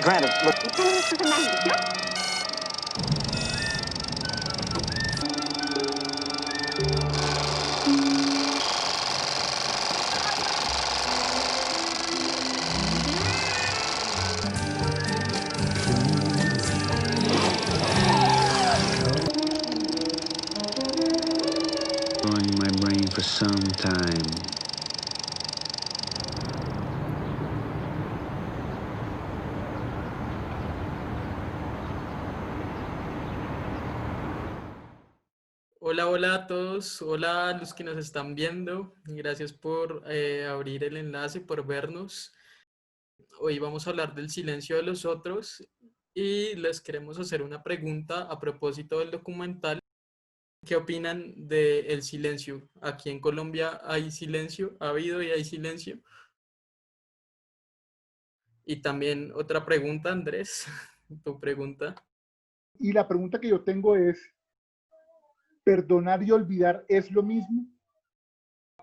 Granted, look. On my brain for some time. Hola, hola a todos, hola a los que nos están viendo, gracias por abrir el enlace, por vernos. Hoy vamos a hablar del silencio de los otros y les queremos hacer una pregunta a propósito del documental. ¿Qué opinan del silencio? Aquí en Colombia hay silencio, ha habido y hay silencio. Y también otra pregunta, Andrés, tu pregunta. Y la pregunta que yo tengo es, ¿perdonar y olvidar es lo mismo?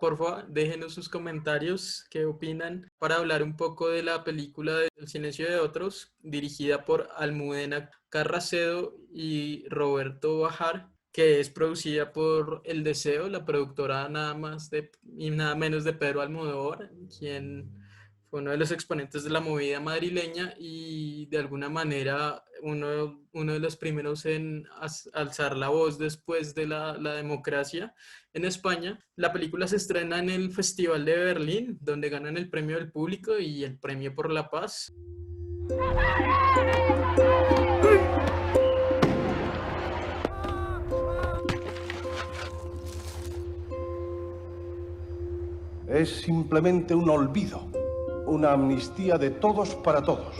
Por favor, déjenos sus comentarios, qué opinan, para hablar un poco de la película de El silencio de otros, dirigida por Almudena Carracedo y Roberto Bajar, que es producida por El Deseo, la productora nada más y nada menos de Pedro Almodóvar, quien fue uno de los exponentes de la movida madrileña y de alguna manera uno de los primeros en alzar la voz después de la democracia en España. La película se estrena en el Festival de Berlín, donde ganan el premio del público y el premio por la paz. Es simplemente un olvido, una amnistía de todos para todos,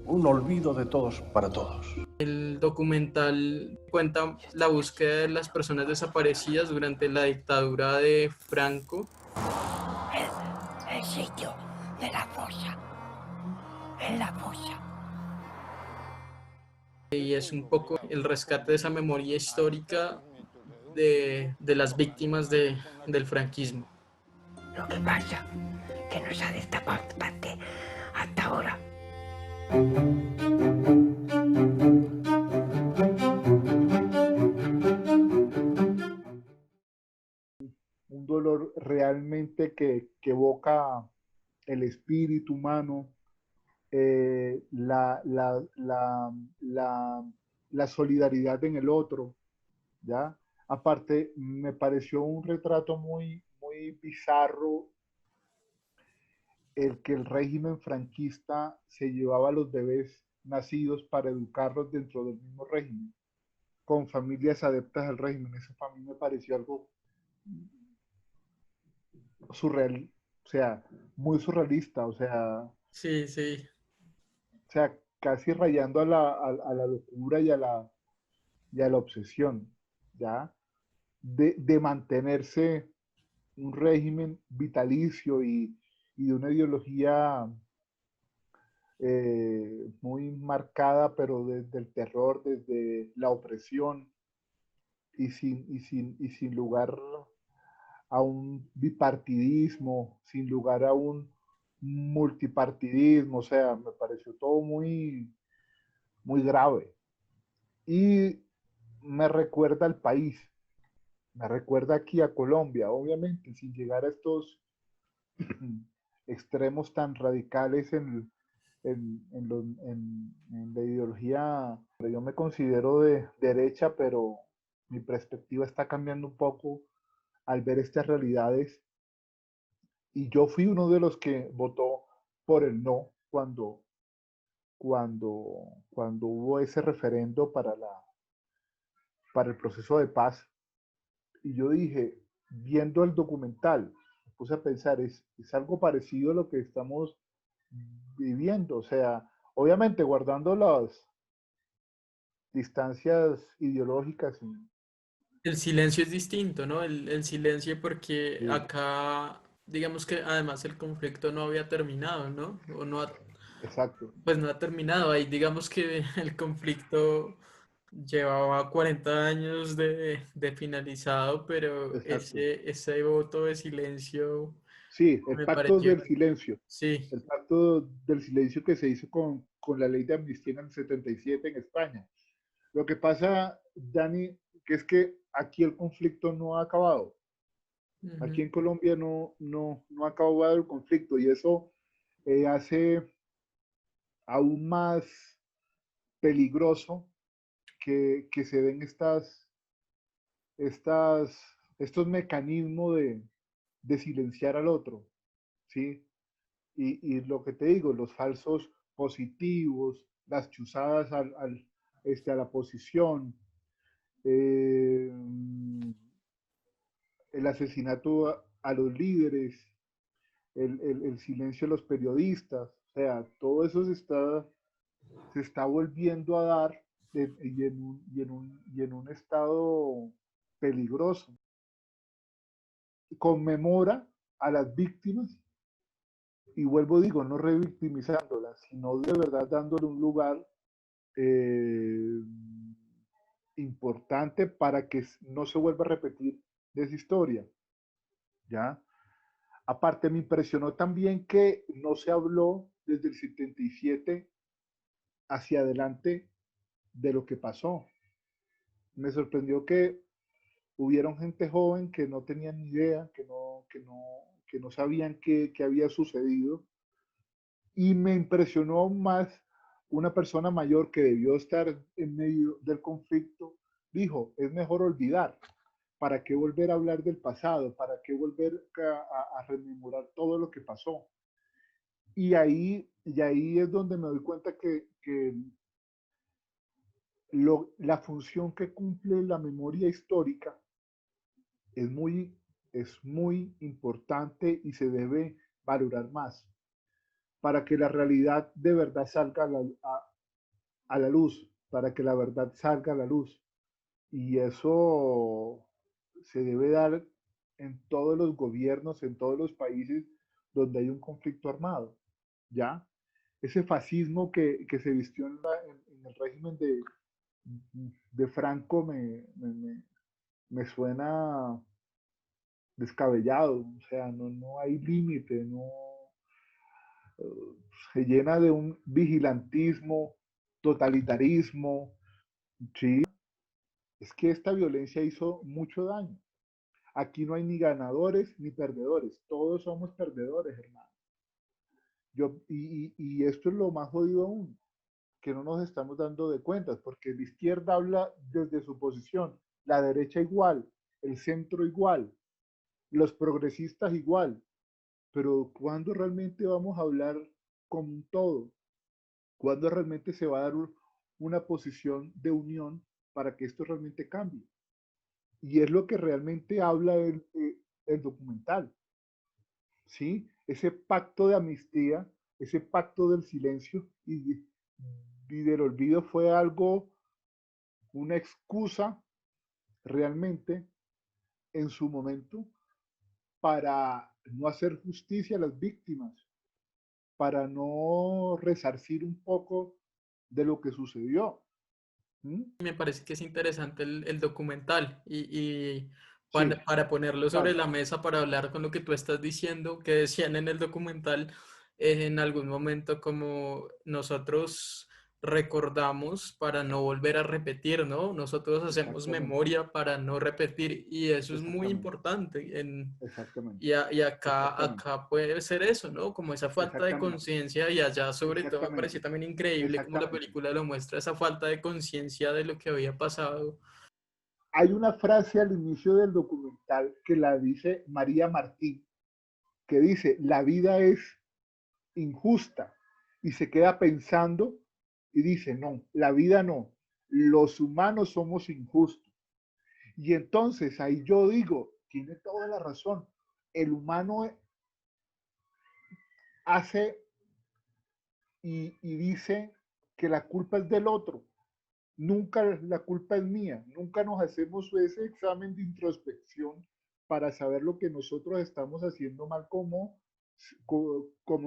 un olvido de todos para todos. El documental cuenta la búsqueda de las personas desaparecidas durante la dictadura de Franco. El sitio de la fosa, en la fosa. Y es un poco el rescate de esa memoria histórica de las víctimas del franquismo. Lo que pasa que no se ha destapado parte hasta ahora. Un dolor realmente que evoca el espíritu humano, la solidaridad en el otro, ¿ya? Aparte, me pareció un retrato muy bizarro el que el régimen franquista se llevaba a los bebés nacidos para educarlos dentro del mismo régimen, con familias adeptas al régimen. Eso para mí me pareció algo surreal, o sea, muy surrealista, Sí, sí. o sea, casi rayando a la locura y a la obsesión, ¿ya? De mantenerse un régimen vitalicio y de una ideología muy marcada, pero desde el terror, desde la opresión y sin lugar a un bipartidismo, sin lugar a un multipartidismo, o sea, me pareció todo muy grave. Y me recuerda al país, me recuerda aquí a Colombia, obviamente, sin llegar a estos extremos tan radicales en la ideología. Yo me considero de derecha, pero mi perspectiva está cambiando un poco al ver estas realidades. Y yo fui uno de los que votó por el no cuando hubo ese referendo para el proceso de paz. Y yo dije, viendo el documental, me puse a pensar, es algo parecido a lo que estamos viviendo. O sea, obviamente guardando las distancias ideológicas. El silencio es distinto, ¿no? El silencio porque Sí, acá, digamos que además el conflicto no había terminado, ¿no? O no ha, exacto, pues no ha terminado. Ahí digamos que el conflicto llevaba 40 años de finalizado, pero exacto. ese voto de silencio Sí, me pareció, sí, el pacto del silencio que se hizo con la ley de amnistía en el 77 en España. Lo que pasa, Dani, que es que aquí el conflicto no ha acabado. Aquí Ujú. en Colombia no ha acabado el conflicto y eso hace aún más peligroso que se den estas, estos mecanismos de silenciar al otro, ¿sí? Y lo que te digo, los falsos positivos, las chuzadas a la posición, eh, el asesinato a los líderes, el silencio de los periodistas, o sea, todo eso se está volviendo a dar y en un estado peligroso. Conmemora a las víctimas y vuelvo, digo, no revictimizándolas, sino de verdad dándole un lugar eh, importante para que no se vuelva a repetir de esa historia, ¿ya? Aparte, me impresionó también que no se habló desde el 77 hacia adelante de lo que pasó. Me sorprendió que hubieron gente joven que no tenían ni idea, que no sabían qué había sucedido. Y me impresionó más una persona mayor que debió estar en medio del conflicto, dijo, es mejor olvidar. ¿Para qué volver a hablar del pasado? ¿Para qué volver a rememorar todo lo que pasó? Y ahí es donde me doy cuenta que la función que cumple la memoria histórica es muy importante y se debe valorar más para que la realidad de verdad salga a la luz, para que la verdad salga a la luz. Y eso se debe dar en todos los gobiernos, en todos los países donde hay un conflicto armado, ¿ya? Ese fascismo que se vistió en el régimen de Franco me suena descabellado, o sea, no hay límite, no, se llena de un vigilantismo, totalitarismo, ¿sí? Es que esta violencia hizo mucho daño. Aquí no hay ni ganadores ni perdedores, todos somos perdedores, hermano. Y esto es lo más jodido aún, que no nos estamos dando de cuentas, porque la izquierda habla desde su posición, la derecha igual, el centro igual, los progresistas igual, pero ¿cuándo realmente vamos a hablar como un todo? ¿Cuándo realmente se va a dar una posición de unión para que esto realmente cambie? Y es lo que realmente habla el documental, ¿sí? Ese pacto de amnistía, ese pacto del silencio y del olvido fue algo, una excusa realmente en su momento para no hacer justicia a las víctimas, para no resarcir un poco de lo que sucedió. ¿Mm? Me parece que es interesante el documental y Sí, para ponerlo sobre total. la mesa, para hablar con lo que tú estás diciendo, que decían en el documental en algún momento como nosotros recordamos para no volver a repetir, ¿no? Nosotros hacemos Exactamente, memoria para no repetir y eso es muy exactamente, importante. exactamente, Y exactamente, acá puede ser eso, ¿no? Como esa falta de exactamente, conciencia y allá sobre todo me pareció exactamente, también increíble como la exactamente. película lo muestra, esa falta de conciencia de lo que había pasado. Hay una frase al inicio del documental que la dice María Martín, que dice, la vida es injusta, y se queda pensando y dice, no, la vida no, los humanos somos injustos. Y entonces ahí yo digo, tiene toda la razón, el humano hace y dice que la culpa es del otro, nunca la culpa es mía, nunca nos hacemos ese examen de introspección para saber lo que nosotros estamos haciendo mal como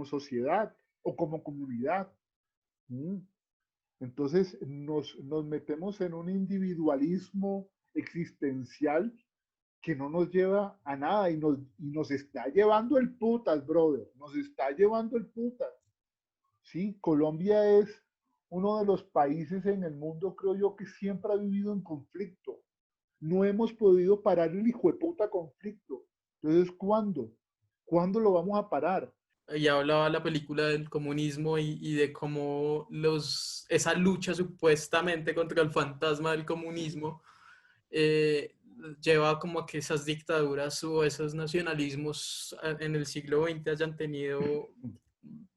sociedad o como comunidad. ¿Mm? Entonces nos metemos en un individualismo existencial que no nos lleva a nada y nos está llevando el putas, brother, nos está llevando el putas. Sí, Colombia es uno de los países en el mundo, creo yo, que siempre ha vivido en conflicto. No hemos podido parar el hijo de puta conflicto. Entonces, ¿cuándo? ¿Cuándo lo vamos a parar? Y hablaba la película del comunismo y de cómo esa lucha supuestamente contra el fantasma del comunismo eh, lleva como a que esas dictaduras o esos nacionalismos en el siglo XX hayan tenido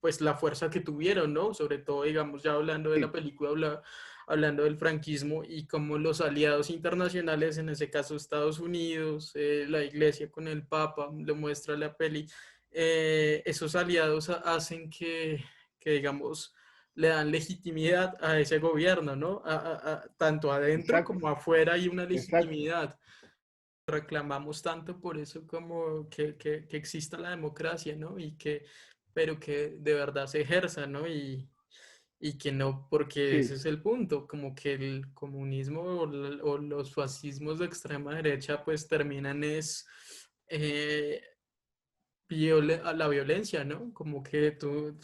pues la fuerza que tuvieron, ¿no? Sobre todo, digamos, ya hablando de la Sí, película, hablando del franquismo y cómo los aliados internacionales, en ese caso Estados Unidos, la Iglesia con el Papa, lo muestra la peli, esos aliados hacen que, digamos, le dan legitimidad a ese gobierno, ¿no? Tanto adentro exacto, como afuera hay una exacto. legitimidad. Reclamamos tanto por eso como que exista la democracia, ¿no? Pero que de verdad se ejerza, ¿no? Y que no, porque ese Sí, es el punto, como que el comunismo o los fascismos de extrema derecha pues terminan eh, a la violencia, ¿no? Como que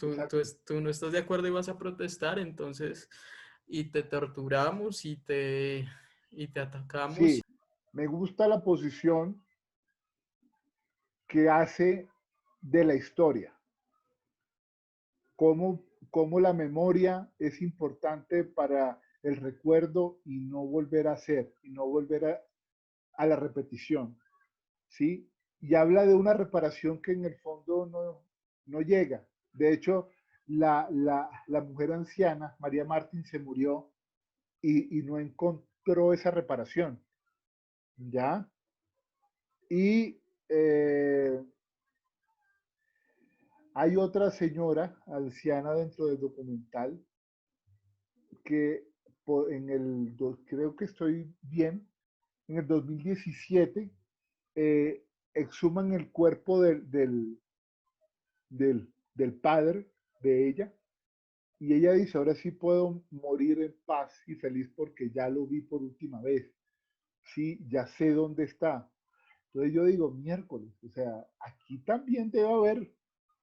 exacto. tú no estás de acuerdo y vas a protestar, entonces, y te torturamos y te atacamos. Sí, me gusta la posición que hace de la historia, cómo la memoria es importante para el recuerdo y no volver a hacer, y no volver a la repetición, ¿sí? Y habla de una reparación que en el fondo no llega. De hecho, la mujer anciana, María Martín, se murió y no encontró esa reparación, ¿ya? Y hay otra señora anciana dentro del documental que creo que estoy bien, en el 2017 eh, exhuman el cuerpo del padre de ella y ella dice, ahora sí puedo morir en paz y feliz porque ya lo vi por última vez, sí, ya sé dónde está. Entonces yo digo, miércoles, o sea, aquí también debe haber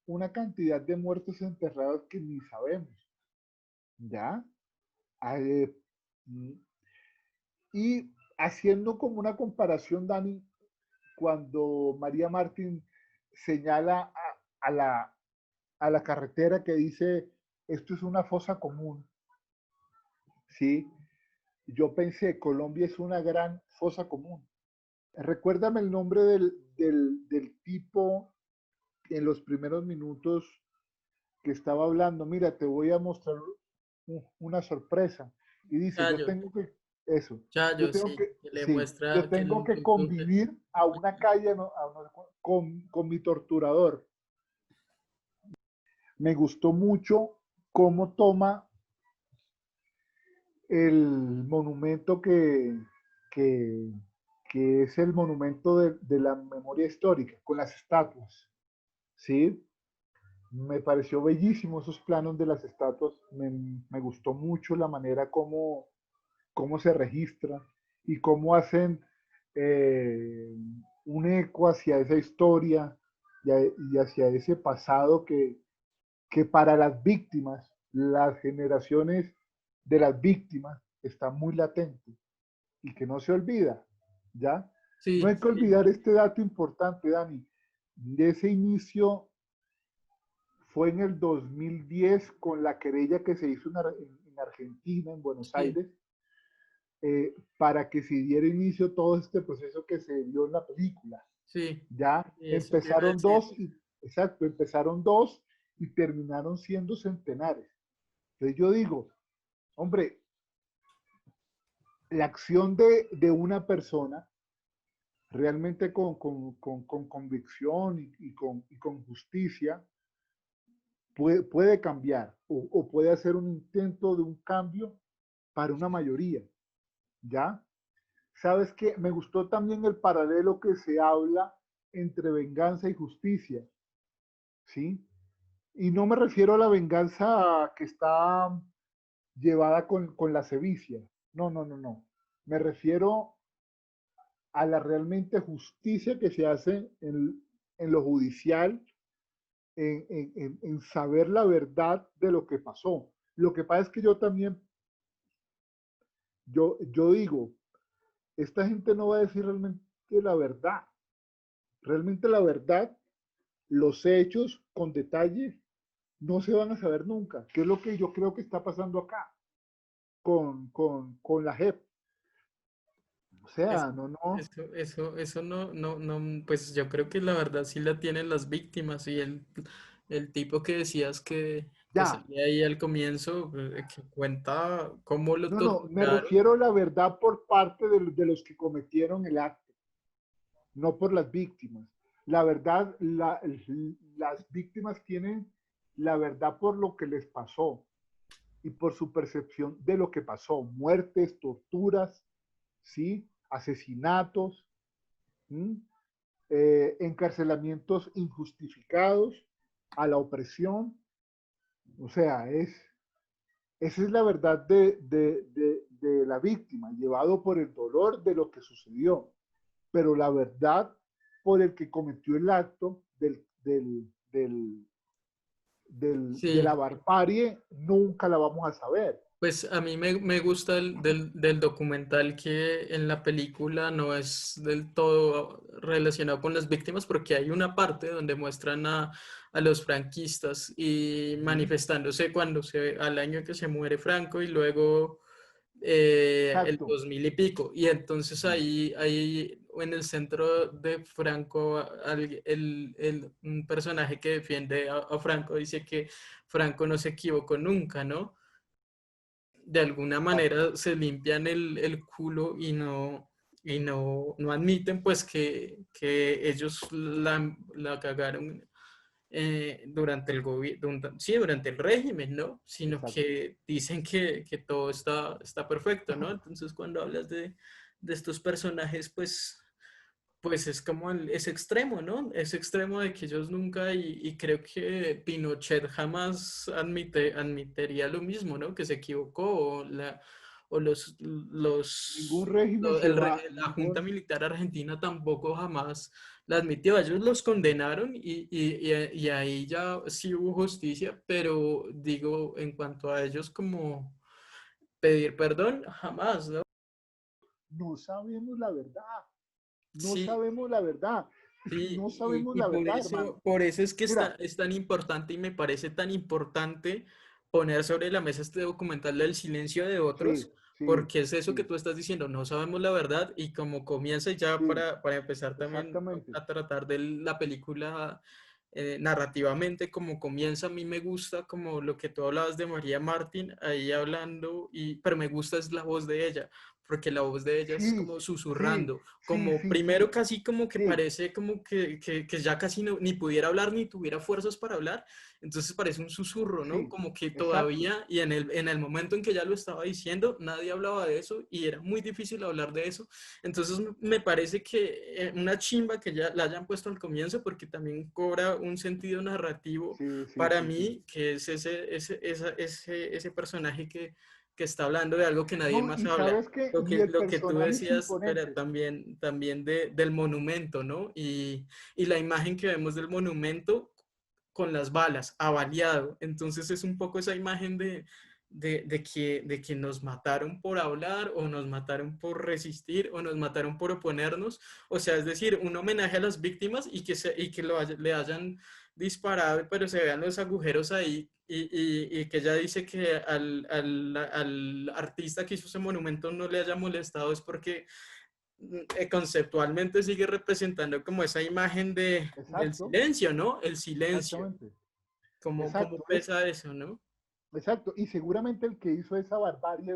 una cantidad de muertos enterrados que ni sabemos, ¿ya? Eh, mm, y haciendo como una comparación, Dani, cuando María Martín señala a la carretera que dice, esto es una fosa común, ¿sí? Yo pensé, Colombia es una gran fosa común. Recuérdame el nombre del tipo en los primeros minutos que estaba hablando. Mira, te voy a mostrar una sorpresa. Y dice, yo Chayo, tengo que, eso, yo Chayo, tengo sí, que, que le sí, yo muestra que tengo que el punto. convivir a una calle con mi torturador. Me gustó mucho cómo toma el monumento que, que es el monumento de la memoria histórica, con las estatuas, ¿sí? Me pareció bellísimo esos planos de las estatuas, me gustó mucho la manera cómo se registra y cómo hacen eh, un eco hacia esa historia y hacia ese pasado que para las víctimas, las generaciones de las víctimas, está muy latente y que no se olvida, ¿ya? No Sí, hay que sí, olvidar este dato importante, Dani. De ese inicio fue en el 2010 con la querella que se hizo en Argentina, en Buenos sí, Aires, para que se diera inicio todo este proceso que se vio en la película. sí, Ya y eso te iba a empezaron decir. dos, exacto, empezaron dos y terminaron siendo centenares. Entonces yo digo, hombre, la acción de una persona realmente con convicción y con justicia puede cambiar o puede hacer un intento de un cambio para una mayoría, ¿ya? ¿Sabes qué? Me gustó también el paralelo que se habla entre venganza y justicia, ¿sí? Y no me refiero a la venganza que está llevada con la sevicia. No, no, no, no. Me refiero a la realmente justicia que se hace en lo judicial, en saber la verdad de lo que pasó. Lo que pasa es que yo también, yo digo, esta gente no va a decir realmente la verdad. Realmente la verdad, los hechos con detalle, no se van a saber nunca. ¿Qué es lo que yo creo que está pasando acá con la JEP? O Eso, sea, no. eso no, pues yo creo que la verdad sí la tienen las víctimas y el tipo que decías que Ya, salía ahí al comienzo, que cuenta cómo lo no, me torturaron. refiero a la verdad por parte de los que cometieron el acto, no por las víctimas. La verdad, las víctimas tienen la verdad por lo que les pasó y por su percepción de lo que pasó, muertes, torturas, ¿sí? Asesinatos, ¿sí? Encarcelamientos injustificados, a la opresión. O sea, esa es la verdad de la víctima, llevado por el dolor de lo que sucedió, pero la verdad por el que cometió el acto de Sí, la barbarie, nunca la vamos a saber. pues a mí me gusta del documental que en la película no es del todo relacionado con las víctimas porque hay una parte donde muestran a los franquistas y Ujú. manifestándose al año que se muere Franco y luego el Exacto. 2000 y pico. Y entonces Ujú. ahí en el centro de Franco, un personaje que defiende a Franco dice que Franco no se equivocó nunca, ¿no? De alguna Exacto. manera se limpian el culo y no admiten pues que ellos la cagaron durante el gobierno, sí, durante el régimen, ¿no? Sino Exacto. que dicen que todo está perfecto, ¿no? Entonces cuando hablas de estos personajes, pues es como ese extremo, ¿no? Ese extremo de que ellos nunca, y creo que Pinochet jamás admitiría lo mismo, ¿no? Que se equivocó, o Ningún régimen se va, la Junta ningún, Militar Argentina tampoco jamás la admitió. Ellos los condenaron y ahí ya sí hubo justicia, pero digo, en cuanto a ellos como pedir perdón, jamás, ¿no? no sabemos la verdad. No Sí, sabemos la verdad. sí, No sabemos y la verdad, hermano. por eso es que Mira, es tan importante y me parece tan importante poner sobre la mesa este documental del silencio de sí, otros, sí, porque es eso que sí, tú estás diciendo, no sabemos la verdad y como comienza ya sí, para empezar también exactamente. a tratar de la película narrativamente, como comienza, a mí me gusta como lo que tú hablabas de María Martín ahí hablando, pero me gusta es la voz de ella, porque la voz de ella es Sí, como sí, susurrando sí, como sí, primero sí, casi como que sí, parece como que ya casi ni pudiera hablar ni tuviera fuerzas para hablar, entonces parece un susurro, ¿no? sí, Como que exacto. todavía, y en el momento en que ya lo estaba diciendo, nadie hablaba de eso y era muy difícil hablar de eso, entonces me parece que una chimba que ya la hayan puesto al comienzo porque también cobra un sentido narrativo Sí, sí, para sí, sí. mí, que es ese personaje que está hablando de algo que nadie No, más y habla. sabes que, y el Lo que tú personaje es decías, pero imponente. también del monumento, ¿no? Y la imagen que vemos del monumento con las balas, avaliado. Entonces es un poco esa imagen de que nos mataron por hablar o nos mataron por resistir o nos mataron por oponernos. O sea, es decir, un homenaje a las víctimas y que le hayan disparado, pero se vean los agujeros ahí y que ella dice que al artista que hizo ese monumento no le haya molestado es porque conceptualmente sigue representando como esa imagen del Exacto, silencio, ¿no? El silencio. exactamente. Cómo Exacto, pesa eso, ¿no? exacto. Y seguramente el que hizo esa barbarie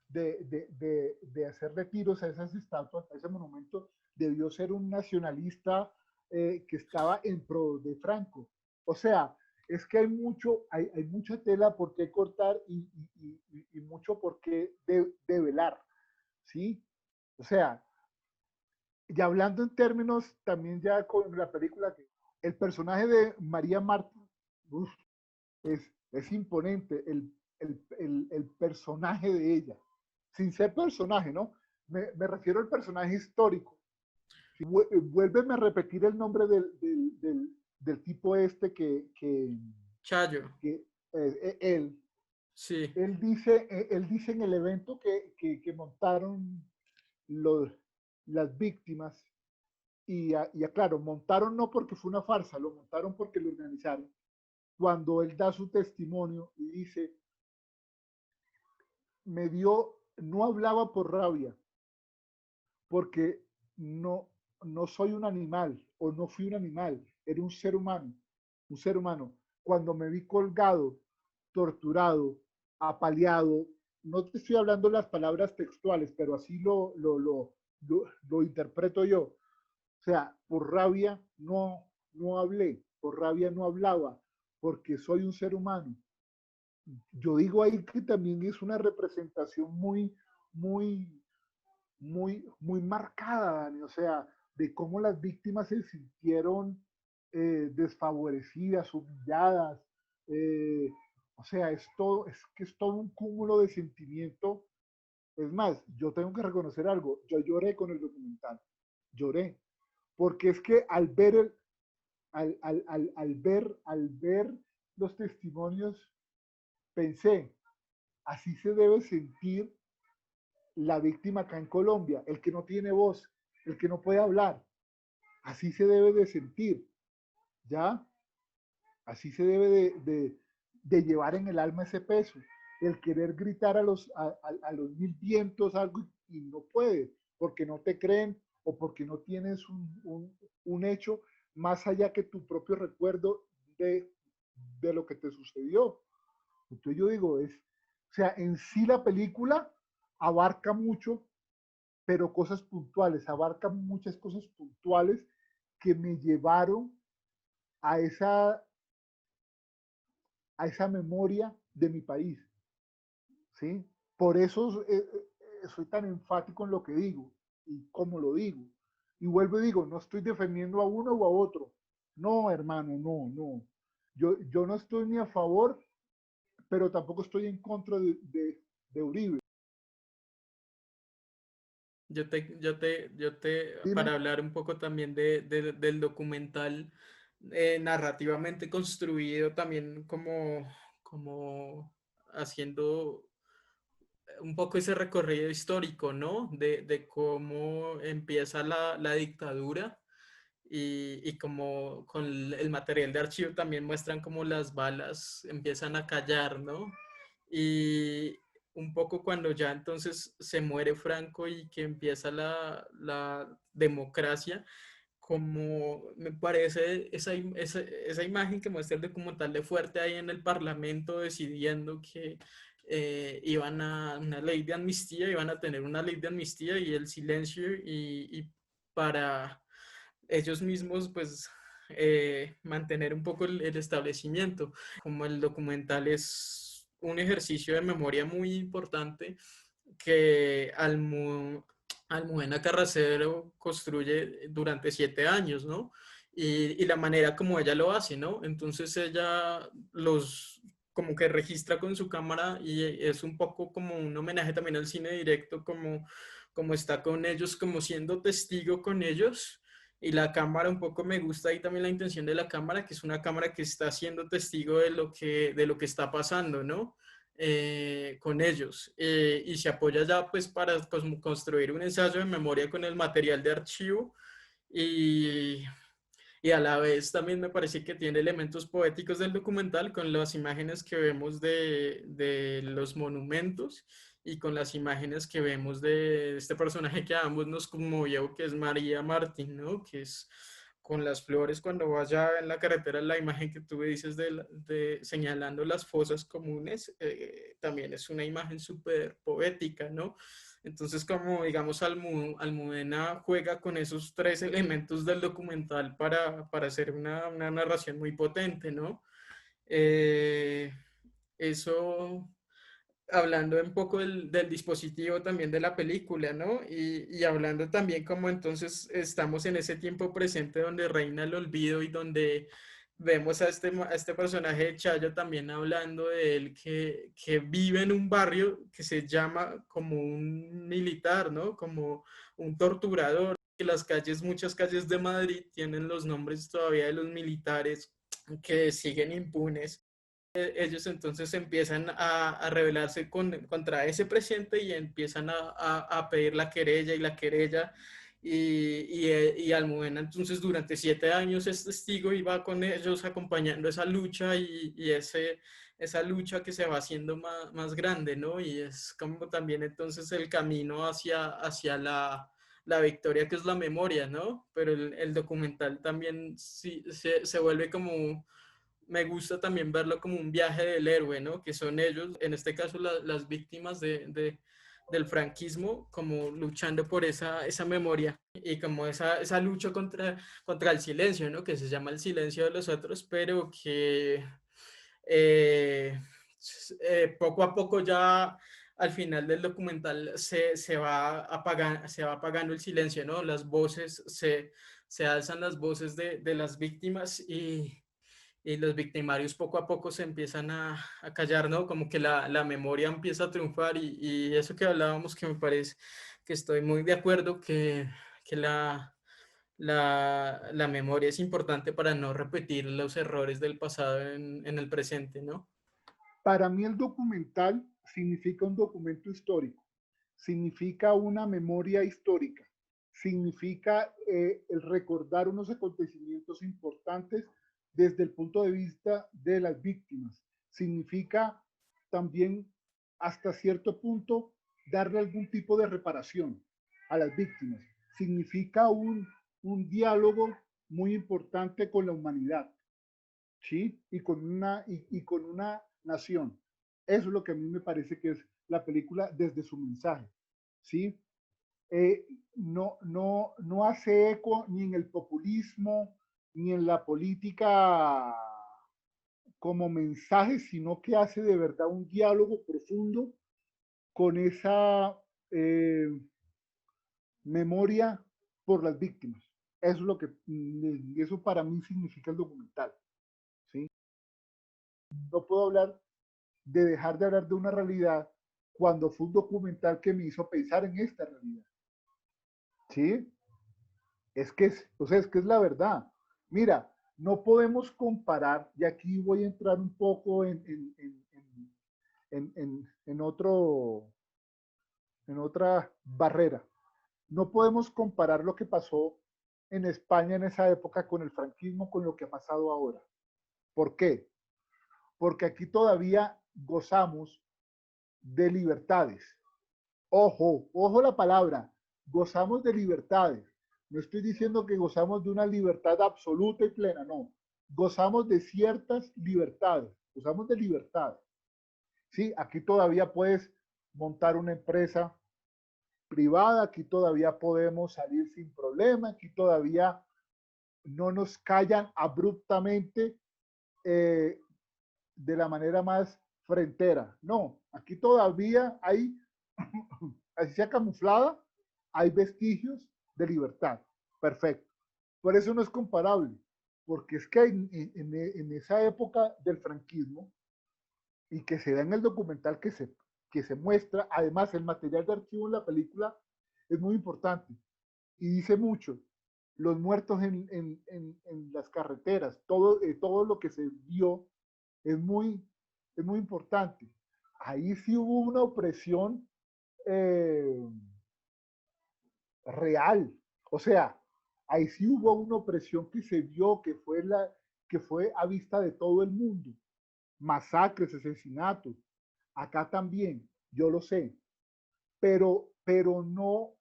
de hacerle tiros a esas estatuas, a ese monumento, debió ser un nacionalista que estaba en pro de Franco. O sea, es que hay mucha tela por qué cortar y mucho por qué develar, ¿sí? O sea, y hablando en términos también ya con la película, el personaje de María Marta, uf, es imponente el personaje de ella, sin ser personaje, ¿no? Me refiero al personaje histórico. Vuélveme a repetir el nombre del tipo este Chayo. que él. Sí, Él dice en el evento que montaron los, las víctimas, y aclaro, montaron no porque fue una farsa, lo montaron porque lo organizaron. Cuando él da su testimonio y dice, no hablaba por rabia, porque no, no soy un animal o no fui un animal, era un ser humano, un ser humano. Cuando me vi colgado, torturado, apaleado, no te estoy hablando las palabras textuales, pero así lo interpreto yo. O sea, por rabia no hablé, por rabia no hablaba, porque soy un ser humano. Yo digo ahí que también es una representación muy, muy marcada, Dani, o sea, de cómo las víctimas se sintieron desfavorecidas, humilladas, eh, o sea, es todo un cúmulo de sentimiento. Es más, yo tengo que reconocer algo, yo lloré con el documental, lloré, porque es que al ver los testimonios, pensé, así se debe sentir la víctima acá en Colombia, el que no tiene voz, el que no puede hablar, así se debe de sentir, ¿ya? Así se debe de llevar en el alma ese peso, el querer gritar a los mil vientos algo y no puede, porque no te creen o porque no tienes un hecho más allá que tu propio recuerdo de lo que te sucedió. Entonces yo digo, o sea, en sí la película abarca mucho, pero cosas puntuales, abarca muchas cosas puntuales que me llevaron a esa memoria de mi país, ¿sí? Por eso soy tan enfático en lo que digo y cómo lo digo. Y vuelvo y digo, no estoy defendiendo a uno o a otro. No, hermano, no. Yo no estoy ni a favor, pero tampoco estoy en contra de Uribe. para Dime. hablar un poco también del documental narrativamente construido, también como haciendo un poco ese recorrido histórico, ¿no? De cómo empieza la dictadura y como con el material de archivo también muestran cómo las balas empiezan a callar, ¿no? Y un poco cuando ya entonces se muere Franco y que empieza la democracia, como me parece esa imagen que muestra el documental de Fuerte ahí en el Parlamento decidiendo que iban a una ley de amnistía, iban a tener una ley de amnistía y el silencio y para ellos mismos pues mantener un poco el establecimiento. Como el documental es un ejercicio de memoria muy importante que Almudena Carracero construye durante 7 años, ¿no? Y la manera como ella lo hace, ¿no? Entonces ella como que registra con su cámara y es un poco como un homenaje también al cine directo, como está con ellos, como siendo testigo con ellos. Y la cámara un poco me gusta ahí también la intención de la cámara, que es una cámara que está siendo testigo de lo que está pasando, ¿no? Con ellos y se apoya ya pues para construir un ensayo de memoria con el material de archivo y, y a la vez también me parece que tiene elementos poéticos del documental con las imágenes que vemos de los monumentos y con las imágenes que vemos de este personaje que a ambos nos conmovió, que es María Martín, ¿no? Que es con las flores cuando vaya en la carretera, la imagen que tú me dices de señalando las fosas comunes, también es una imagen súper poética, ¿no? Entonces, como digamos, Almudena juega con esos tres elementos del documental para hacer una narración muy potente, ¿no? Eh, eso hablando un poco del dispositivo también de la película, ¿no? Y hablando también como entonces estamos en ese tiempo presente donde reina el olvido y donde vemos a este personaje de Chayo también hablando de él que vive en un barrio que se llama como un militar, ¿no? Como un torturador, que muchas calles de Madrid tienen los nombres todavía de los militares que siguen impunes ellos entonces empiezan a rebelarse contra ese presidente y empiezan a pedir la querella y la querella. Y Almudena entonces durante 7 años es testigo y va con ellos acompañando esa lucha y esa lucha que se va haciendo más grande, ¿no? Y es como también entonces el camino hacia la victoria, que es la memoria, ¿no? Pero el documental también sí, se vuelve como, me gusta también verlo como un viaje del héroe, ¿no? Que son ellos, en este caso las víctimas del franquismo, como luchando por esa memoria y como esa lucha contra el silencio, ¿no? Que se llama el silencio de los otros, pero que eh, poco a poco ya al final del documental se va apagando el silencio, ¿no? Las voces, se alzan las voces de las víctimas y los victimarios poco a poco se empiezan a callar, ¿no? Como que la memoria empieza a triunfar y eso que hablábamos que me parece que estoy muy de acuerdo que la memoria es importante para no repetir los errores del pasado en el presente, ¿no? Para mí el documental significa un documento histórico, significa una memoria histórica, significa el recordar unos acontecimientos importantes desde el punto de vista de las víctimas, significa también hasta cierto punto darle algún tipo de reparación a las víctimas, significa un diálogo muy importante con la humanidad, ¿sí? Y con una nación. Eso es lo que a mí me parece que es la película desde su mensaje, ¿sí? No hace eco ni en el populismo, ni en la política como mensaje, sino que hace de verdad un diálogo profundo con esa memoria por las víctimas. Eso es lo que, eso para mí significa el documental, ¿sí? No puedo hablar de dejar de hablar de una realidad cuando fue un documental que me hizo pensar en esta realidad, ¿sí? O sea, es que es la verdad. Mira, no podemos comparar, y aquí voy a entrar un poco en en otra barrera. No podemos comparar lo que pasó en España en esa época con el franquismo, con lo que ha pasado ahora. ¿Por qué? Porque aquí todavía gozamos de libertades. Ojo, ojo la palabra, gozamos de libertades. No estoy diciendo que gozamos de una libertad absoluta y plena, no. Gozamos de ciertas libertades, gozamos de libertades. Sí, aquí todavía puedes montar una empresa privada, aquí todavía podemos salir sin problema, aquí todavía no nos callan abruptamente de la manera más frentera. No, aquí todavía hay, así sea camuflada, hay vestigios de libertad. Perfecto. Por eso no es comparable, porque es que en esa época del franquismo, y que se da en el documental que se muestra, además el material de archivo en la película es muy importante y dice mucho. Los muertos en las carreteras, todo lo que se vio es muy importante. Ahí sí hubo una opresión real. O sea, ahí sí hubo una opresión que se vio, que fue a vista de todo el mundo. Masacres, asesinatos. Acá también, yo lo sé. Pero no,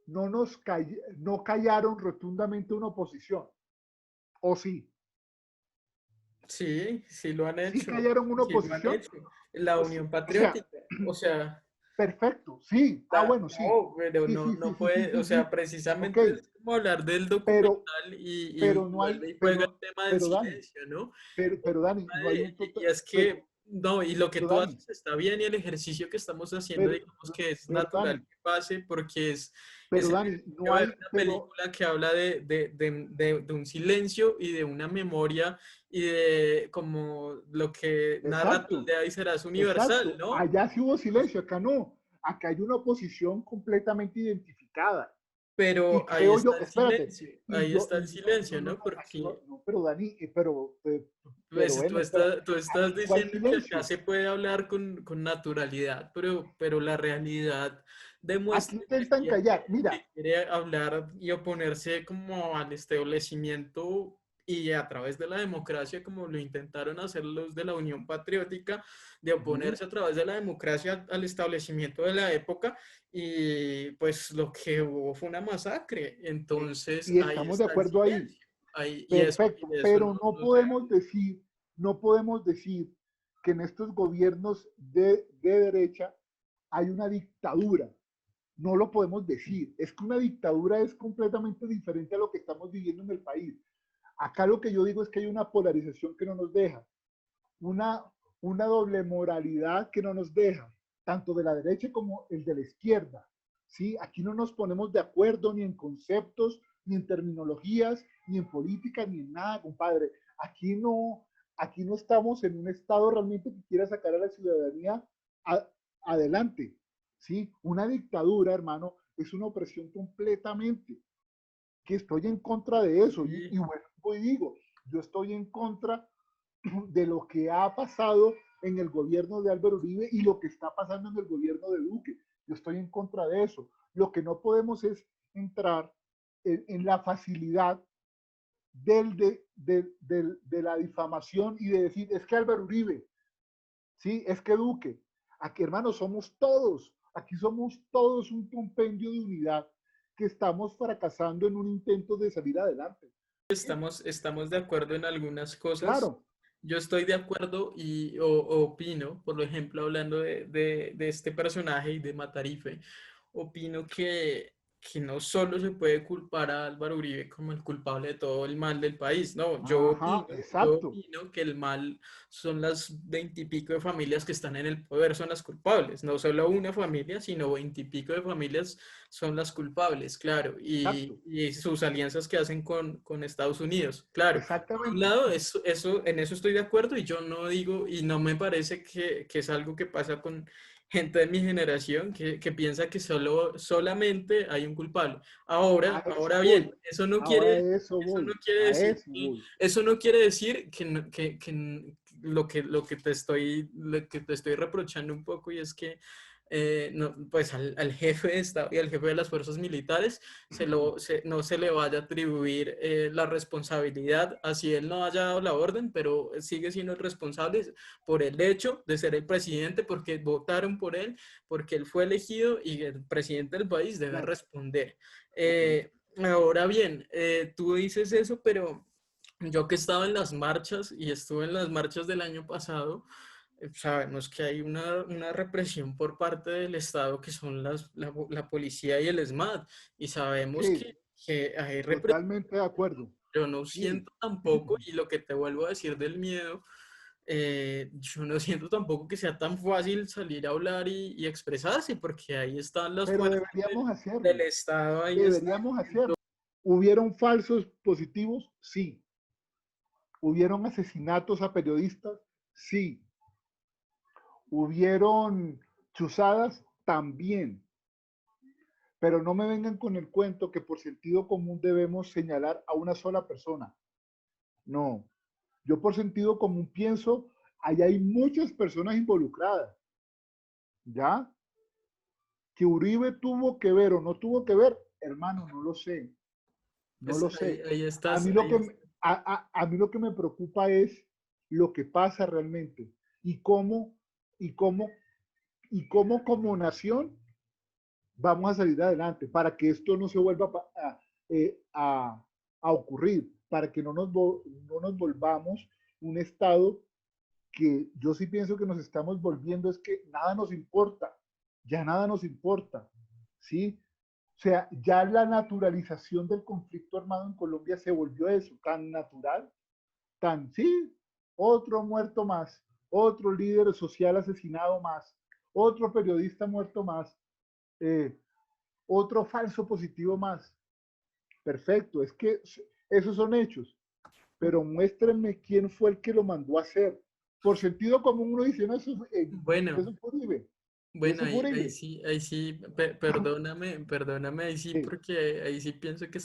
no callaron rotundamente una oposición. ¿O sí? Sí, sí lo han ¿Sí hecho. callaron una Sí lo han oposición? hecho. La Unión Patriótica, o sea, perfecto, sí. Ah, bueno, sí. no, pero Sí, sí, no sí, sí, puede, sí, o sea, sí. Ok, precisamente es como hablar del pero, documental pero y no hay, vuelve y juega el tema del Dani, silencio, ¿no? pero Dani, no hay un Y total, es que, no, y lo que pero tú Dani, haces está bien y el ejercicio que estamos haciendo, pero, digamos que es pero natural Dani, que pase porque es pero el Dani, ejercicio no de ver hay, una pero, película que habla de un silencio y de una memoria y de como lo que narra tu exacto, aldea y serás universal, exacto. ¿no? Allá sí hubo silencio, acá no. Acá hay una oposición completamente identificada. Pero Y ahí creo yo, está el espérate, silencio, ahí está el silencio, ¿no? aquí Porque no, pero Dani, pero pues, bueno, espera, tú estás ¿cuál diciendo que acá silencio? se puede hablar con naturalidad, pero la realidad Aquí demuestra intentan callar, mira, que quiere hablar y oponerse como al establecimiento y a través de la democracia, como lo intentaron hacer los de la Unión Patriótica, de ujú, oponerse a través de la democracia al establecimiento de la época, y pues lo que hubo fue una masacre. Entonces y ahí estamos de está el acuerdo ahí. silencio. Ahí, y Perfecto, de eso pero no no se podemos decir, no podemos decir que en estos gobiernos de derecha hay una dictadura. No lo podemos decir. Es que una dictadura es completamente diferente a lo que estamos viviendo en el país. Acá lo que yo digo es que hay una polarización que no nos deja, una, una doble moralidad que no nos deja, tanto de la derecha como el de la izquierda. ¿Sí? Aquí no nos ponemos de acuerdo ni en conceptos, ni en terminologías, ni en política, ni en nada, compadre. Aquí no estamos en un estado realmente que quiera sacar a la ciudadanía a, adelante. ¿Sí? Una dictadura, hermano, es una opresión completamente, que estoy en contra de eso. Sí, Y bueno, hoy digo, yo estoy en contra de lo que ha pasado en el gobierno de Álvaro Uribe y lo que está pasando en el gobierno de Duque. Yo estoy en contra de eso. Lo que no podemos es entrar en la facilidad de la difamación y de decir, es que Álvaro Uribe, ¿sí? Es que Duque. Aquí, hermanos, somos todos. Aquí somos todos un compendio de unidad que estamos fracasando en un intento de salir adelante. estamos de acuerdo en algunas cosas. Claro, Yo estoy de acuerdo y opino, por ejemplo, hablando de este personaje y de Matarife, opino que no solo se puede culpar a Álvaro Uribe como el culpable de todo el mal del país, no, ajá, yo exacto. opino que el mal son las 20 y pico de familias que están en el poder, son las culpables, no solo una familia, sino 20 y pico de familias son las culpables, claro, Exacto, y sus alianzas que hacen con Estados Unidos, claro. Por un exactamente. lado, en eso estoy de acuerdo y yo no digo, y no me parece que es algo que pasa con gente de mi generación que piensa que solamente hay un culpable. A eso Ahora bien, voy, eso no quiere a decir, eso voy. eso no quiere decir lo que te estoy reprochando un poco y es que no, pues al jefe de Estado y al jefe de las fuerzas militares no se le vaya a atribuir la responsabilidad, así él no haya dado la orden, pero sigue siendo el responsable por el hecho de ser el presidente, porque votaron por él, porque él fue elegido y el presidente del país debe Claro, responder. ok. Ahora bien, tú dices eso, pero yo que estaba en las marchas y estuve en las marchas del año pasado, sabemos que hay una represión por parte del Estado que son la policía y el ESMAD, y sabemos Sí, que hay represión. totalmente de acuerdo. Yo no Sí. siento tampoco, y lo que te vuelvo a decir del miedo, yo no siento tampoco que sea tan fácil salir a hablar y expresarse, porque ahí están las Pero fuerzas deberíamos del hacerlo. Estado, ahí están. Deberíamos hacerlo. ¿Hubieron falsos positivos? Sí. ¿Hubieron asesinatos a periodistas? Sí. ¿Hubieron chuzadas? También. Pero no me vengan con el cuento que por sentido común debemos señalar a una sola persona. No. Yo por sentido común pienso, ahí hay muchas personas involucradas. ¿Ya? Que Uribe tuvo que ver o no tuvo que ver, hermano, no lo sé. No Pues lo sé. ahí A estás, mí lo que, a mí lo que me preocupa es lo que pasa realmente y cómo, y cómo, y cómo como nación vamos a salir adelante para que esto no se vuelva a ocurrir, para que no nos volvamos un estado que yo sí pienso que nos estamos volviendo, es que nada nos importa, ya nada nos importa, ¿sí? O sea, ya la naturalización del conflicto armado en Colombia se volvió eso, tan natural, sí, otro muerto más, otro líder social asesinado más, otro periodista muerto más, eh, otro falso positivo más. Perfecto, es que esos son hechos, pero muéstrenme quién fue el que lo mandó a hacer. Por sentido común uno dice, no, eso, bueno, eso fue Uribe. Bueno, Ese fue Uribe. ahí sí, perdóname, ahí sí, Sí. porque ahí sí pienso que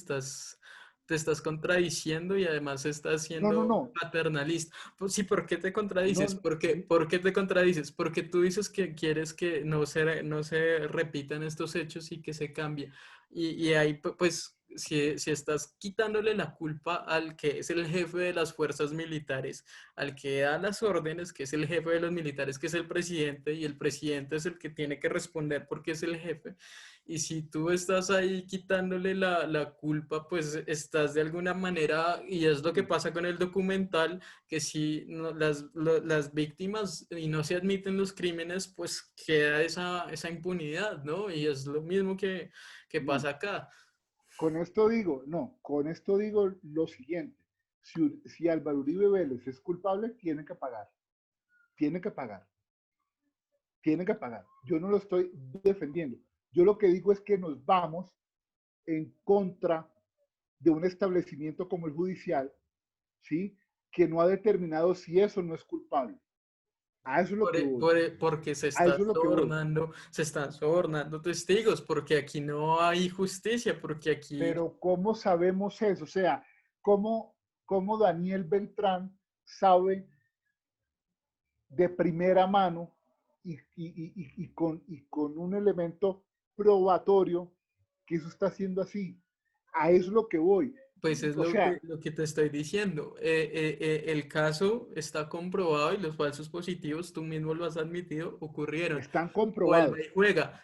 te estás contradiciendo y además estás No, no, siendo no. paternalista. Pues sí, ¿por qué te No, contradices? no, ¿Por qué te contradices? Porque tú dices que quieres que no se repitan estos hechos y que se cambie. Y ahí, pues, si estás quitándole la culpa al que es el jefe de las fuerzas militares, al que da las órdenes, que es el jefe de los militares, que es el presidente, y el presidente es el que tiene que responder porque es el jefe. Y si tú estás ahí quitándole la culpa, pues estás de alguna manera, y es lo que sí. pasa con el documental, que si las víctimas y no se admiten los crímenes, pues queda esa impunidad, ¿no? Y es lo mismo que No. pasa acá. Con esto digo, no, con esto digo lo siguiente. Si Álvaro Uribe Vélez es culpable, tiene que pagar. Tiene que pagar. Tiene que pagar. Yo no lo estoy defendiendo. Yo lo que digo es que nos vamos en contra de un establecimiento como el judicial, ¿sí? Que no ha determinado si eso no es culpable. A eso es lo que voy. Porque A eso es lo que voy. se están sobornando testigos, porque aquí no hay justicia, porque aquí, Pero ¿cómo sabemos eso? O sea, ¿cómo, cómo Daniel Beltrán sabe de primera mano y con un elemento probatorio que eso está haciendo así? A eso es lo que voy. pues es O sea, lo que te estoy diciendo. El caso está comprobado y los falsos positivos, tú mismo lo has admitido, ocurrieron. están comprobados, Vuelve y juega.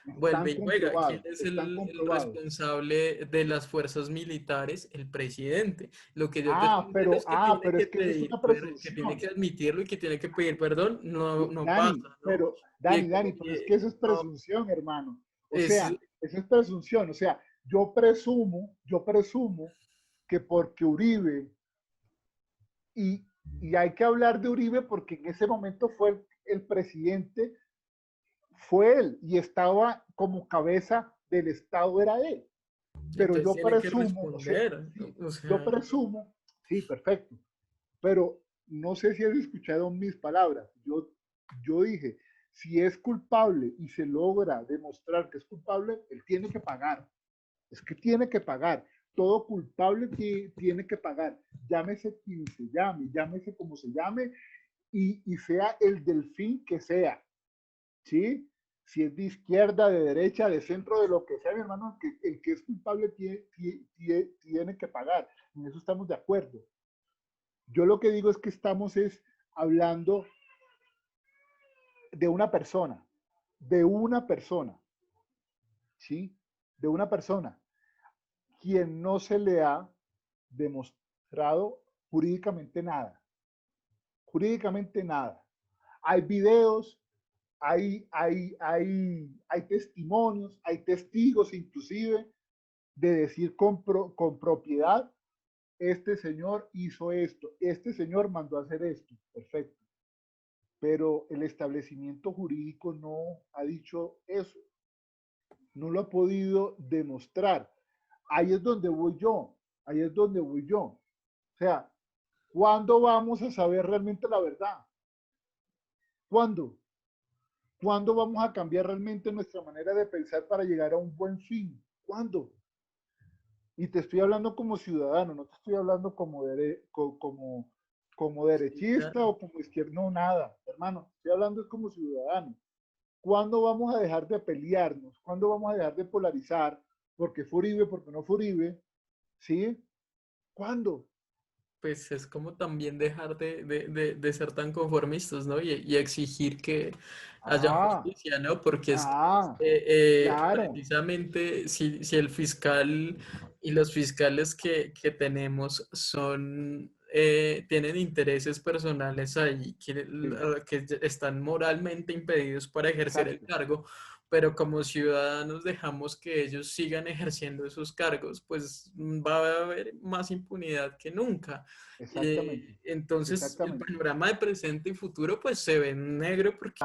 ¿Quién es están el comprobados. responsable de las fuerzas militares? El presidente. Lo que yo te estoy diciendo es que tiene Pero que es que eso es una que tiene presunción. que admitirlo y que tiene que pedir perdón, no Dani, pasa, ¿no? pero, Y, Dani, pero es que eso es no, presunción, hermano. O es, sea, eso es presunción. O sea, yo presumo que porque Uribe, y, y hay que hablar de Uribe porque en ese momento fue el presidente, fue él, y estaba como cabeza del Estado, era él. Pero entonces yo tiene que presumo, o sea, responder. sí, O yo sea, presumo, sí, perfecto, pero no sé si has escuchado mis palabras. Yo dije, si es culpable y se logra demostrar que es culpable, él tiene que pagar. Es que tiene que pagar. Todo culpable tiene que pagar. Llámese quien se llame, llámese como se llame y sea el delfín que sea. ¿Sí? Si es de izquierda, de derecha, de centro, de lo que sea, mi hermano, el que es culpable tiene que pagar. En eso estamos de acuerdo. Yo lo que digo es que estamos es hablando de una persona, ¿sí? De una persona, quien no se le ha demostrado jurídicamente nada. Hay videos, hay testimonios, hay testigos inclusive de decir con propiedad, este señor hizo esto, este señor mandó a hacer esto, perfecto. Pero el establecimiento jurídico no ha dicho eso, no lo ha podido demostrar. Ahí es donde voy yo, ahí es donde voy yo. O sea, ¿cuándo vamos a saber realmente la verdad? ¿Cuándo? ¿Cuándo vamos a cambiar realmente nuestra manera de pensar para llegar a un buen fin? ¿Cuándo? Y te estoy hablando como ciudadano, no te estoy hablando como sí, derechista claro. o como izquierda, no, nada, hermano, estoy hablando como ciudadano. ¿Cuándo vamos a dejar de pelearnos? ¿Cuándo vamos a dejar de polarizar? Porque fue Uribe, porque no fue Uribe, ¿sí? ¿Cuándo? Pues es como también dejar de ser tan conformistas, ¿no? Y exigir que haya Ah, justicia, ¿no? Porque es que, ah, claro, precisamente si el fiscal y los fiscales que tenemos tienen intereses personales ahí, sí, que están moralmente impedidos para ejercer el exacto, cargo, pero como ciudadanos dejamos que ellos sigan ejerciendo esos cargos, pues va a haber más impunidad que nunca. exactamente, Entonces, el exactamente. panorama de presente y futuro pues se ve negro porque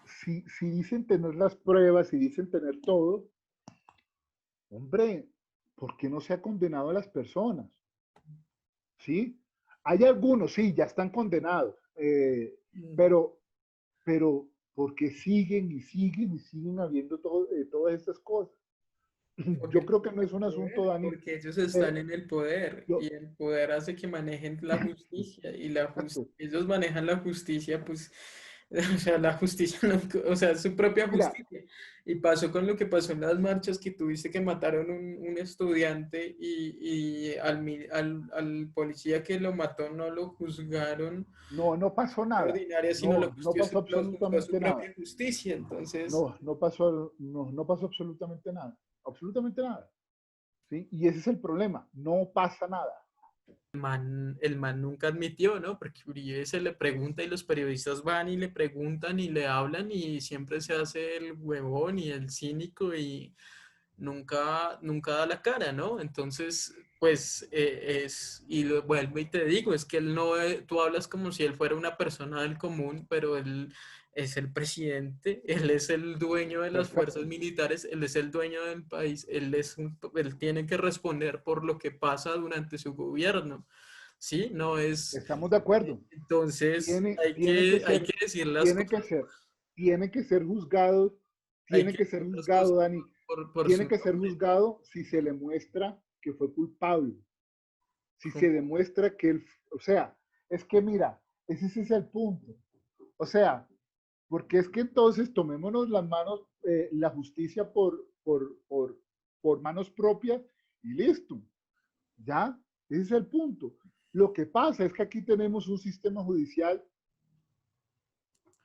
Si dicen tener las pruebas, si dicen tener todo, hombre, ¿por qué no se ha condenado a las personas? ¿Sí? Hay algunos, sí, ya están condenados, mm, pero, pero, porque siguen y siguen y siguen habiendo todas estas cosas. Porque Yo creo que no es un asunto, Dani, porque ellos están pero en el poder yo, y el poder hace que manejen la justicia y exacto. ellos manejan la justicia, pues, o sea, la justicia, o sea, su propia Mira, justicia. Y pasó con lo que pasó en las marchas, que tuviste que mataron un estudiante y al policía que lo mató no lo juzgaron no pasó de nada. ordinaria, sino No pasó lo juzgó su absolutamente nada. propia justicia. Entonces, No pasó absolutamente nada. Absolutamente nada. ¿Sí? Y ese es el problema. No pasa nada. el man nunca admitió, ¿no? Porque Uribe se le pregunta y los periodistas van y le preguntan y le hablan y siempre se hace el huevón y el cínico y nunca da la cara, ¿no? Entonces, pues y lo vuelvo y te digo, es que él no, tú hablas como si él fuera una persona del común, pero él es el presidente, él es el dueño de las fuerzas Perfecto. militares, él es el dueño del país, él tiene que responder por lo que pasa durante su gobierno, ¿sí? No es, Estamos de acuerdo. entonces hay que decir las Tiene cosas que ser, tiene que ser juzgado, hay tiene que que ser decir las juzgado, cosas Dani, por su tiene que ser nombre. juzgado si se le muestra que fue culpable, si se Como demuestra que él, o sea, es que mira, ese es el punto. O sea, porque es que entonces tomémonos las manos, la justicia por manos propias y listo, ¿ya? Ese es el punto. Lo que pasa es que aquí tenemos un sistema judicial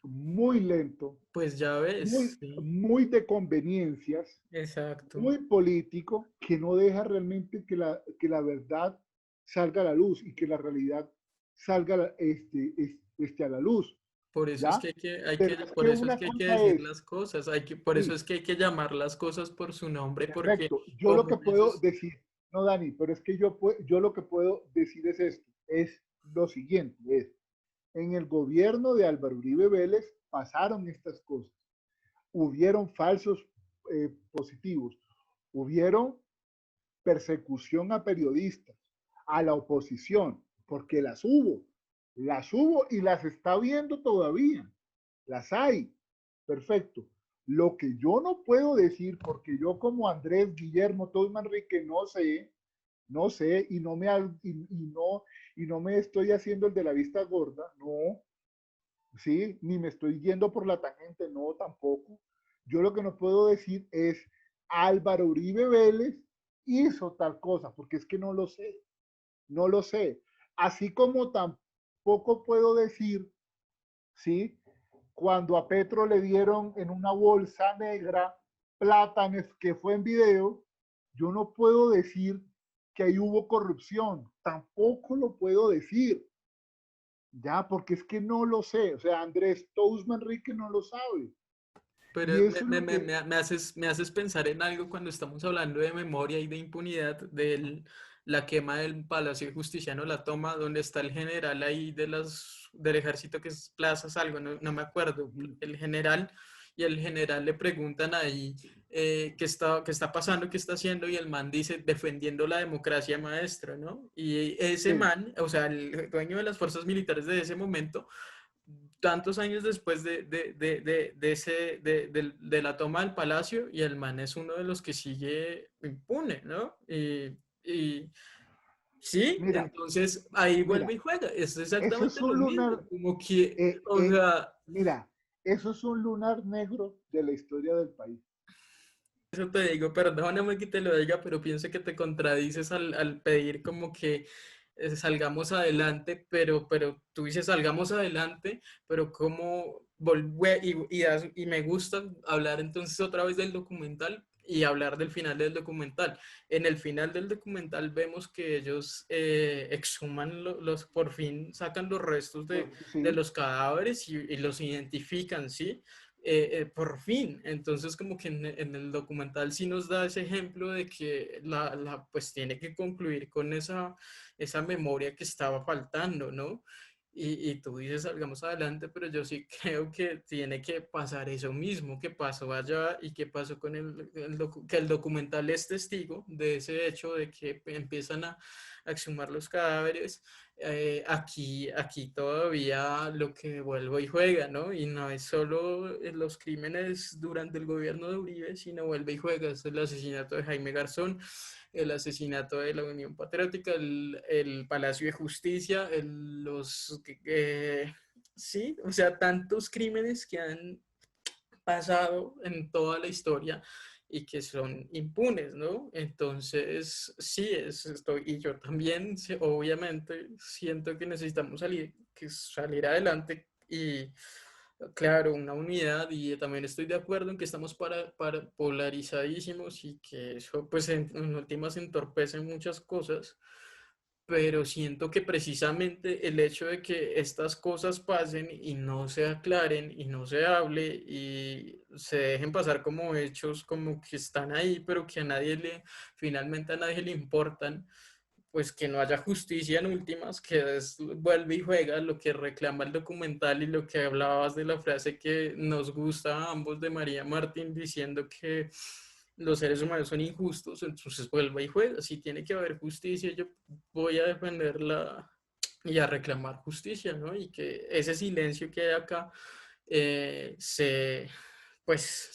muy lento, pues ya ves, sí, muy de conveniencias, exacto. muy político, que no deja realmente que la verdad salga a la luz y que la realidad salga a la luz, Por eso es ¿ya? que Pero es por que eso es una que hay que cosa decir es, las cosas, por eso sí, es que hay que llamar las cosas por su nombre, porque perfecto, yo lo como que puedo esos, decir, no Dani, pero es que yo lo que puedo decir es esto, es lo siguiente, es, en el gobierno de Álvaro Uribe Vélez pasaron estas cosas, hubieron falsos positivos, hubieron persecución a periodistas, a la oposición, porque las hubo y las está viendo todavía, las hay, perfecto. Lo que yo no puedo decir, porque yo como Andrés Guillermo Todos Manrique no sé, y no me estoy haciendo el de la vista gorda, no, ¿sí? Ni me estoy yendo por la tangente, no, tampoco. Yo lo que no puedo decir es Álvaro Uribe Vélez hizo tal cosa, porque es que no lo sé, no lo sé. Así como tampoco puedo decir, ¿sí? Cuando a Petro le dieron en una bolsa negra plátanos que fue en video, yo no puedo decir que ahí hubo corrupción, tampoco lo puedo decir, ya, porque es que no lo sé. O sea, Andrés Tous Manrique no lo sabe. Y pero eso es lo que, me haces pensar en algo cuando estamos hablando de memoria y de impunidad, de la quema del Palacio de Justicia, no la toma, donde está el general ahí del ejército que es Plazas algo, no me acuerdo, el general, y el general le preguntan ahí qué está pasando, qué está haciendo, y el man dice, defendiendo la democracia, maestro, ¿no? Y ese sí, man, o sea, el dueño de las fuerzas militares de ese momento, tantos años después de la toma del palacio, y el man es uno de los que sigue impune, ¿no? Y sí, mira, entonces ahí vuelve mira, y juega, es eso exactamente es lo un mismo, lunar, como que, eh, o eh, sea, mira, eso es un lunar negro de la historia del país. eso te digo, perdóname que te lo diga, pero pienso que te contradices al pedir como que salgamos adelante, pero tú dices salgamos adelante, pero como volver y me gusta hablar entonces otra vez del documental y hablar del final del documental. En el final del documental vemos que ellos exhuman por fin sacan los restos de Sí, los cadáveres y los identifican, ¿sí? Por fin. Entonces, como que en el documental sí nos da ese ejemplo de que pues tiene que concluir con esa memoria que estaba faltando, ¿no? y tú dices salgamos adelante, pero yo sí creo que tiene que pasar eso mismo que pasó allá y que pasó con que el documental es testigo de ese hecho de que empiezan a exhumar los cadáveres. Aquí todavía lo que vuelve y juega, ¿no? Y no es solo los crímenes durante el gobierno de Uribe, sino vuelve y juega. Es el asesinato de Jaime Garzón, el asesinato de la Unión Patriótica, el Palacio de Justicia, sí, o sea, tantos crímenes que han pasado en toda la historia y que son impunes, ¿no? Entonces, sí, y yo también, obviamente, siento que necesitamos salir adelante y, claro, una unidad, y también estoy de acuerdo en que estamos para polarizadísimos y que eso, pues, en últimas entorpece muchas cosas, pero siento que precisamente el hecho de que estas cosas pasen y no se aclaren y no se hable y se dejen pasar como hechos como que están ahí, pero que finalmente a nadie le importan, pues que no haya justicia en últimas, vuelve y juega lo que reclama el documental y lo que hablabas de la frase que nos gusta a ambos de María Martín diciendo que los seres humanos son injustos, entonces vuelve y juega. Si tiene que haber justicia, yo voy a defenderla y a reclamar justicia, ¿no? Y que ese silencio que hay acá eh, se,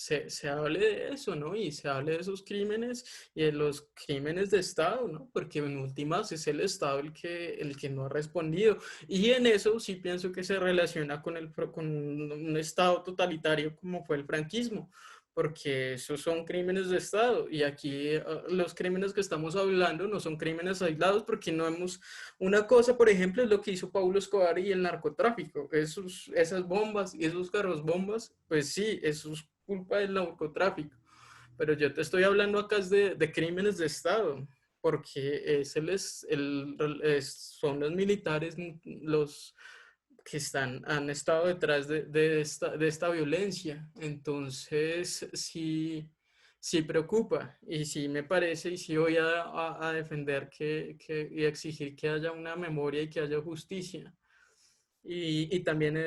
se hable de eso, ¿no? Y se hable de esos crímenes y de los crímenes de Estado, ¿no? Porque en últimas es el Estado el que no ha respondido. Y en eso sí pienso que se relaciona con un Estado totalitario como fue el franquismo, porque esos son crímenes de Estado. Y aquí los crímenes que estamos hablando no son crímenes aislados, porque no hemos... Una cosa, por ejemplo, es lo que hizo Pablo Escobar y el narcotráfico. Esas bombas y esos carros bombas, pues sí, eso es culpa del narcotráfico. Pero yo te estoy hablando acá de crímenes de Estado, porque son los militares los que han estado detrás de esta violencia. Entonces, sí, sí preocupa y sí me parece y sí voy a defender y exigir que haya una memoria y que haya justicia. Y también,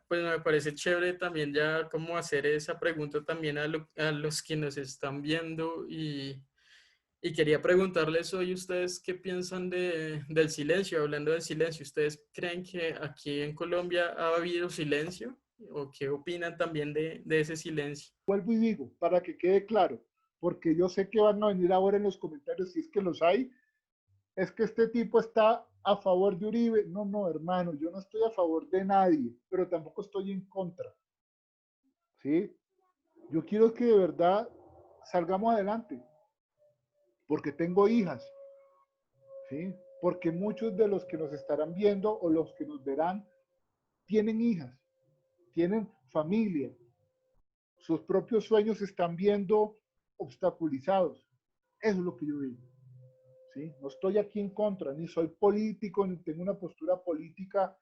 pues me parece chévere también ya como hacer esa pregunta también a los que nos están viendo y quería preguntarles hoy ustedes qué piensan del silencio, hablando del silencio. ¿Ustedes creen que aquí en Colombia ha habido silencio? ¿O qué opinan también de ese silencio? Vuelvo y digo, para que quede claro, porque yo sé que van a venir ahora en los comentarios, si es que los hay, es que este tipo está a favor de Uribe. No, no, hermano, yo no estoy a favor de nadie, pero tampoco estoy en contra. ¿Sí? Yo quiero que de verdad salgamos adelante, porque tengo hijas, ¿sí? Porque muchos de los que nos estarán viendo o los que nos verán tienen hijas, tienen familia, sus propios sueños se están viendo obstaculizados. Eso es lo que yo digo. ¿Sí? No estoy aquí en contra, ni soy político, ni tengo una postura política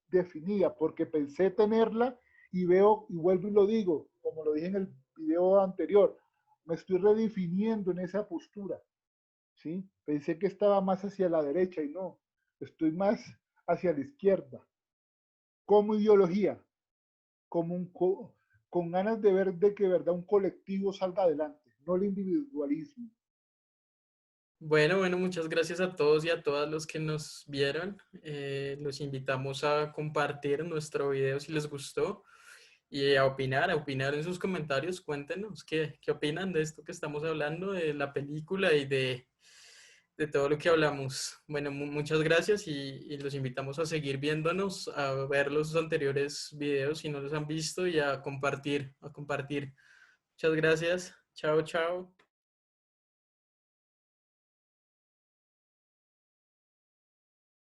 definida, porque pensé tenerla y veo, y vuelvo y lo digo, como lo dije en el video anterior, me estoy redefiniendo en esa postura. ¿Sí? Pensé que estaba más hacia la derecha y no, estoy más hacia la izquierda, como ideología, con ganas de ver de que verdad un colectivo salga adelante, no el individualismo. Bueno, muchas gracias a todos y a todas los que nos vieron. Los invitamos a compartir nuestro video si les gustó y a opinar en sus comentarios. Cuéntenos qué opinan de esto que estamos hablando, de la película y de todo lo que hablamos. Bueno, muchas gracias y los invitamos a seguir viéndonos, a ver los anteriores videos si no los han visto y a compartir, a compartir. Muchas gracias. Chao, chao.